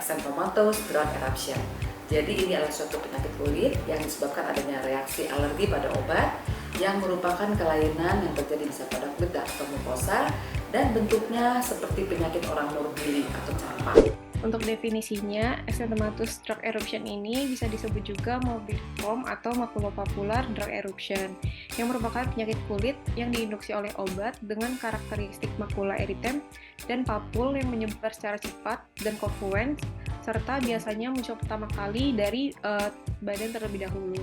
Exanthomatous drug eruption. Jadi ini adalah suatu penyakit kulit yang disebabkan adanya reaksi alergi pada obat yang merupakan kelainan yang terjadi bisa pada kulit atau mukosa dan bentuknya seperti penyakit orang morbilli atau campak. Untuk definisinya, Exanthomatous drug eruption ini bisa disebut juga morbiform atau makulopapular drug eruption, yang merupakan penyakit kulit yang diinduksi oleh obat dengan karakteristik makula eritem dan papul yang menyebar secara cepat dan confluence, serta biasanya muncul pertama kali dari badan terlebih dahulu.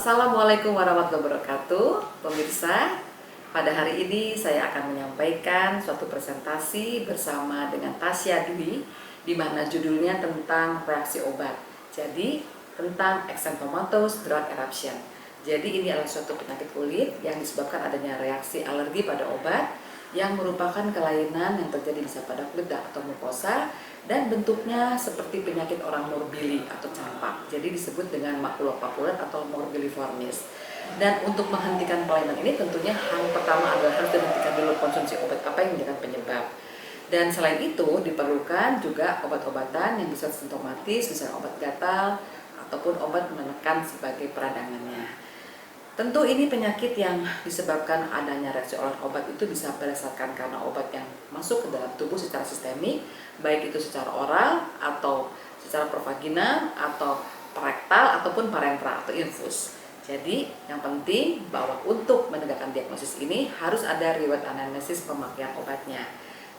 Assalamualaikum warahmatullahi wabarakatuh, pemirsa. Pada hari ini saya akan menyampaikan suatu presentasi bersama dengan Tasya Dwi, di mana judulnya tentang reaksi obat. Jadi tentang Exanthomatous drug eruption. Jadi ini adalah suatu penyakit kulit yang disebabkan adanya reaksi alergi pada obat yang merupakan kelainan yang terjadi bisa pada kulit atau mukosa dan bentuknya seperti penyakit orang morbilli atau campak. Jadi disebut dengan makulopapular atau morbilliformis. Dan untuk menghentikan kelainan ini tentunya hal pertama adalah harus dihentikan dulu konsumsi obat apa yang menjadi penyebab. Dan selain itu diperlukan juga obat-obatan yang bisa simptomatis, misalnya obat gatal ataupun obat menekan sebagai peradangannya. Tentu ini penyakit yang disebabkan adanya reaksi oleh obat itu bisa berdasarkan karena obat yang masuk ke dalam tubuh secara sistemik, baik itu secara oral atau secara provaginal atau parektal ataupun parenteral atau infus. Jadi yang penting bahwa untuk menegakkan diagnosis ini harus ada riwayat anamnesis pemakaian obatnya.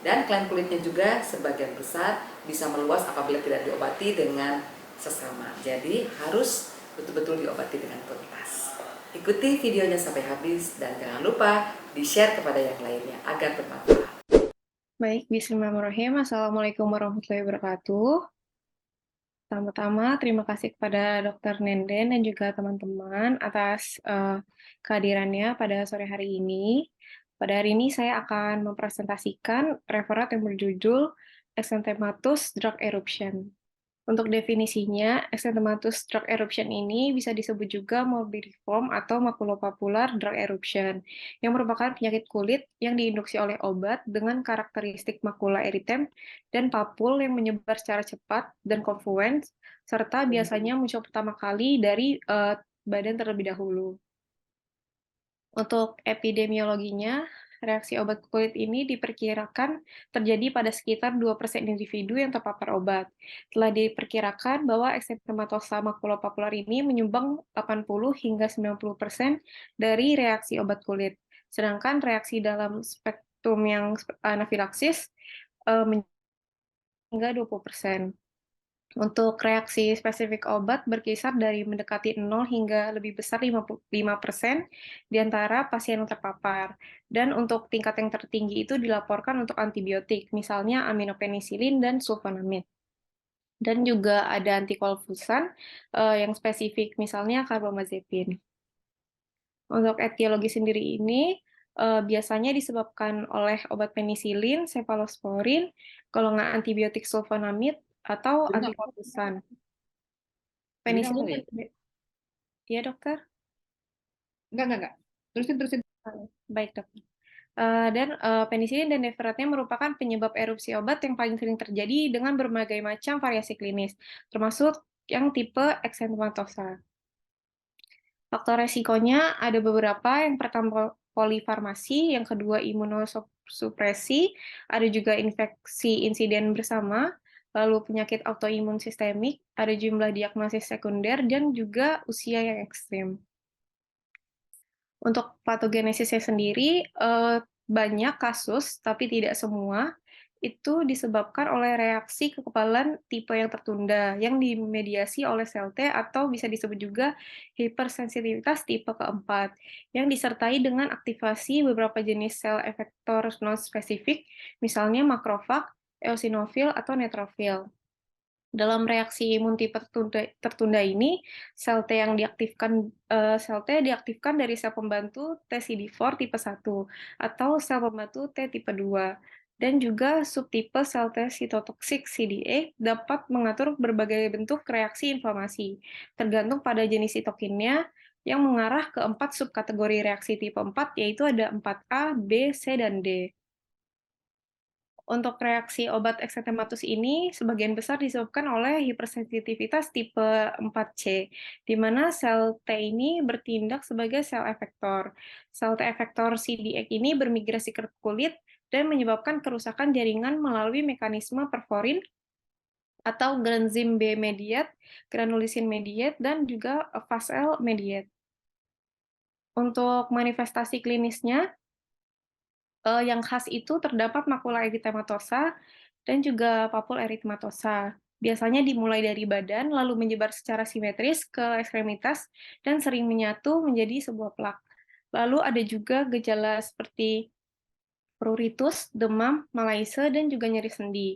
Dan kelainan kulitnya juga sebagian besar bisa meluas apabila tidak diobati dengan sesama. Jadi harus betul-betul diobati dengan tuntas. Ikuti videonya sampai habis dan jangan lupa di-share kepada yang lainnya agar bermanfaat. Baik, bismillahirrahmanirrahim. Assalamualaikum warahmatullahi wabarakatuh. Pertama-tama, terima kasih kepada Dr. Nenden dan juga teman-teman atas kehadirannya pada sore hari ini. Pada hari ini saya akan mempresentasikan referat yang berjudul Exanthomatous drug eruption. Untuk definisinya, Exanthomatous drug eruption ini bisa disebut juga morbidiform atau makulopapular drug eruption, yang merupakan penyakit kulit yang diinduksi oleh obat dengan karakteristik makula eritem dan papul yang menyebar secara cepat dan confluence, serta biasanya muncul pertama kali dari badan terlebih dahulu. Untuk epidemiologinya, reaksi obat kulit ini diperkirakan terjadi pada sekitar 2% individu yang terpapar obat. Telah diperkirakan bahwa eksematosa makulopapular ini menyumbang 80 hingga 90% dari reaksi obat kulit. Sedangkan reaksi dalam spektrum yang anafilaksis hingga 20%. Untuk reaksi spesifik obat berkisar dari mendekati 0 hingga lebih besar 55% di antara pasien yang terpapar. Dan untuk tingkat yang tertinggi itu dilaporkan untuk antibiotik, misalnya aminopenisilin dan sulfonamid. Dan juga ada antikonvulsan yang spesifik, misalnya karbamazepin. Untuk etiologi sendiri ini biasanya disebabkan oleh obat penisilin, cefalosporin, golongan antibiotik sulfonamid, atau antikonvulsan. Penisilin kan iya, dokter? Enggak. Terusin. Baik, dokter. Dan penisilin dan neferatnya merupakan penyebab erupsi obat yang paling sering terjadi dengan berbagai macam variasi klinis, termasuk yang tipe eksentomatosa. Faktor resikonya ada beberapa, yang pertama polifarmasi, yang kedua imunosupresi, ada juga infeksi insiden bersama, lalu penyakit autoimun sistemik, ada jumlah diagnosis sekunder, dan juga usia yang ekstrim. Untuk patogenesisnya sendiri, banyak kasus, tapi tidak semua, itu disebabkan oleh reaksi kekebalan tipe yang tertunda, yang dimediasi oleh sel T atau bisa disebut juga hipersensitivitas tipe keempat, yang disertai dengan aktivasi beberapa jenis sel efektor non-spesifik, misalnya makrofag, eosinofil, atau neutrofil. Dalam reaksi imun tipe tertunda ini, sel T diaktifkan dari sel pembantu T CD4 tipe 1 atau sel pembantu T tipe 2, dan juga subtipe sel T sitotoksik CD8 dapat mengatur berbagai bentuk reaksi inflamasi, tergantung pada jenis sitokinnya yang mengarah ke 4 subkategori reaksi tipe 4, yaitu ada 4A, B, C, dan D. Untuk reaksi obat eksantematus ini sebagian besar disebabkan oleh hipersensitivitas tipe 4C, di mana sel T ini bertindak sebagai sel efektor. Sel T efektor CD8 ini bermigrasi ke kulit dan menyebabkan kerusakan jaringan melalui mekanisme perforin atau granzyme B mediate, granulysin mediate, dan juga fast L mediate. Untuk manifestasi klinisnya, yang khas itu terdapat makula eritematosa dan juga papul eritematosa. Biasanya dimulai dari badan, lalu menyebar secara simetris ke ekstremitas dan sering menyatu menjadi sebuah plak. Lalu ada juga gejala seperti pruritus, demam, malaise, dan juga nyeri sendi.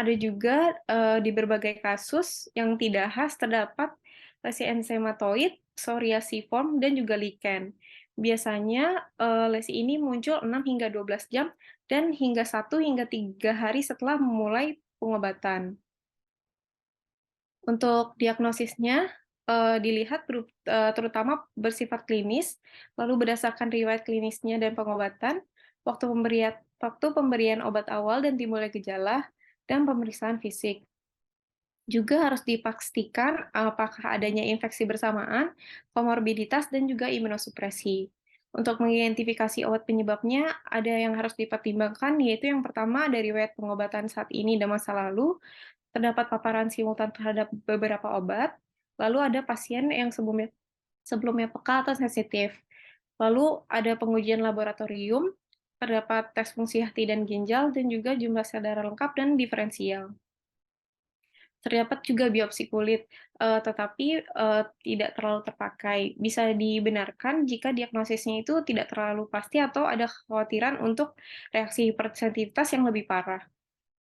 Ada juga di berbagai kasus yang tidak khas terdapat lesi enzymatoid, psoriasiform, dan juga lichen. Biasanya lesi ini muncul 6 hingga 12 jam dan hingga 1 hingga 3 hari setelah memulai pengobatan. Untuk diagnosisnya, dilihat terutama bersifat klinis, lalu berdasarkan riwayat klinisnya dan pengobatan, waktu pemberian obat awal dan timbulnya gejala, dan pemeriksaan fisik. Juga harus dipastikan apakah adanya infeksi bersamaan, komorbiditas, dan juga imunosupresi. Untuk mengidentifikasi obat penyebabnya, ada yang harus dipertimbangkan, yaitu yang pertama dari riwayat pengobatan saat ini dan masa lalu, terdapat paparan simultan terhadap beberapa obat, lalu ada pasien yang sebelumnya sebelumnya peka atau sensitif. Lalu ada pengujian laboratorium, terdapat tes fungsi hati dan ginjal, dan juga jumlah sel darah lengkap dan diferensial. Terdapat juga biopsi kulit, tetapi tidak terlalu terpakai. Bisa dibenarkan jika diagnosisnya itu tidak terlalu pasti atau ada kekhawatiran untuk reaksi hipersensitivitas yang lebih parah.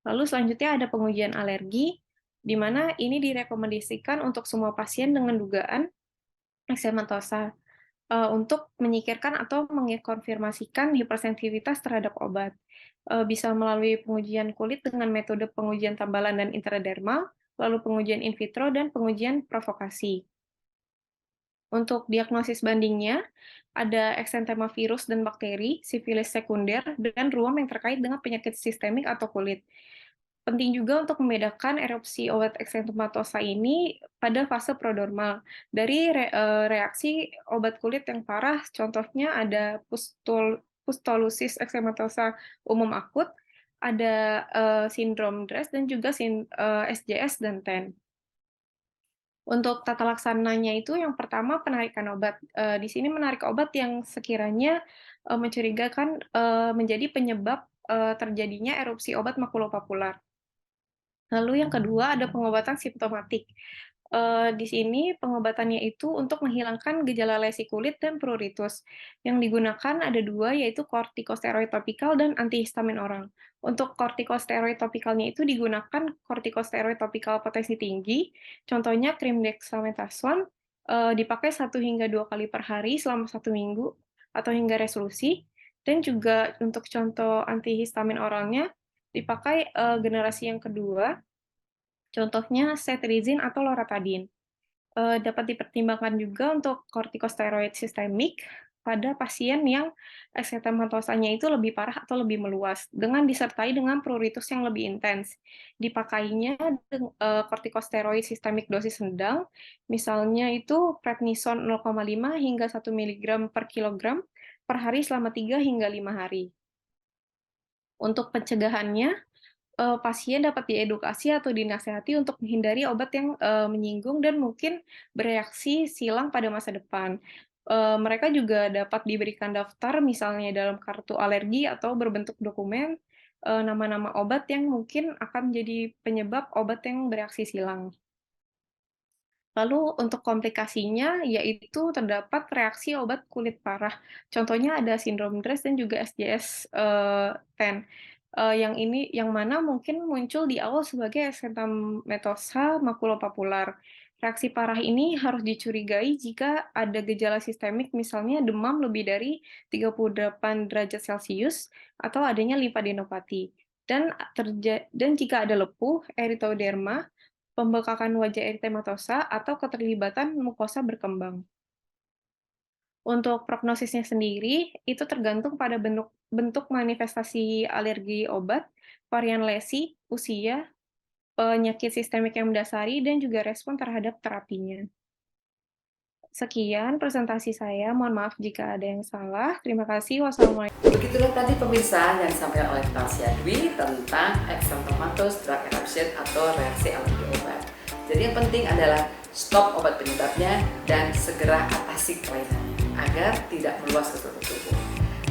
Lalu selanjutnya ada pengujian alergi, di mana ini direkomendasikan untuk semua pasien dengan dugaan eksematosa, untuk menyingkirkan atau mengkonfirmasikan hipersensitivitas terhadap obat. Bisa melalui pengujian kulit dengan metode pengujian tambalan dan intradermal, lalu pengujian in vitro, dan pengujian provokasi. Untuk diagnosis bandingnya, ada eksantema virus dan bakteri, sifilis sekunder, dan ruam yang terkait dengan penyakit sistemik atau kulit. Penting juga untuk membedakan erupsi obat eksentematosa ini pada fase prodromal. Dari reaksi obat kulit yang parah, contohnya ada pustulosis eksematosa umum akut, ada sindrom DRESS, dan juga SJS dan TEN. Untuk tata laksananya itu yang pertama penarikan obat. Di sini menarik obat yang sekiranya mencurigakan menjadi penyebab terjadinya erupsi obat makulopapular. Lalu yang kedua ada pengobatan simptomatik. Di sini pengobatannya itu untuk menghilangkan gejala lesi kulit dan pruritus. Yang digunakan ada dua, yaitu kortikosteroid topikal dan antihistamin oral. Untuk kortikosteroid topikalnya itu digunakan kortikosteroid topikal potensi tinggi, contohnya krim dexamethasone, dipakai 1 hingga 2 kali per hari selama 1 minggu atau hingga resolusi, dan juga untuk contoh antihistamin oralnya dipakai generasi yang kedua, contohnya cetirizine atau loratadine. Dapat dipertimbangkan juga untuk kortikosteroid sistemik pada pasien yang eksentematosanya itu lebih parah atau lebih meluas, dengan disertai dengan pruritus yang lebih intens. Dipakainya kortikosteroid sistemik dosis sedang, misalnya itu prednison 0,5 hingga 1 mg per kilogram per hari selama 3 hingga 5 hari. Untuk pencegahannya, pasien dapat diedukasi atau dinasehati untuk menghindari obat yang menyinggung dan mungkin bereaksi silang pada masa depan. Mereka juga dapat diberikan daftar misalnya dalam kartu alergi atau berbentuk dokumen nama-nama obat yang mungkin akan menjadi penyebab obat yang bereaksi silang. Lalu untuk komplikasinya, yaitu terdapat reaksi obat kulit parah. Contohnya ada sindrom DRESS dan juga SJS 10. yang mana mungkin muncul di awal sebagai eksentametosa makulopapular. Reaksi parah ini harus dicurigai jika ada gejala sistemik, misalnya demam lebih dari 38 derajat Celcius atau adanya limfadenopati. Dan jika ada lepuh, eritoderma, pembekakan wajah eritematosa, atau keterlibatan mukosa berkembang. Untuk prognosisnya sendiri, itu tergantung pada bentuk manifestasi alergi obat, varian lesi, usia, penyakit sistemik yang mendasari, dan juga respon terhadap terapinya. Sekian presentasi saya, mohon maaf jika ada yang salah. Terima kasih, wassalamualaikum. Begitulah tadi pemirsa yang disampaikan oleh Tasya Dwi tentang exanthematous drug eruption atau reaksi alergi obat. Jadi yang penting adalah stop obat penyebabnya dan segera atasi kelainannya agar tidak meluas ke seluruh tubuh.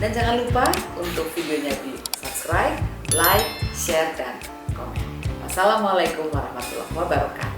Dan jangan lupa untuk videonya di subscribe, like, share, dan komen. Wassalamualaikum warahmatullahi wabarakatuh.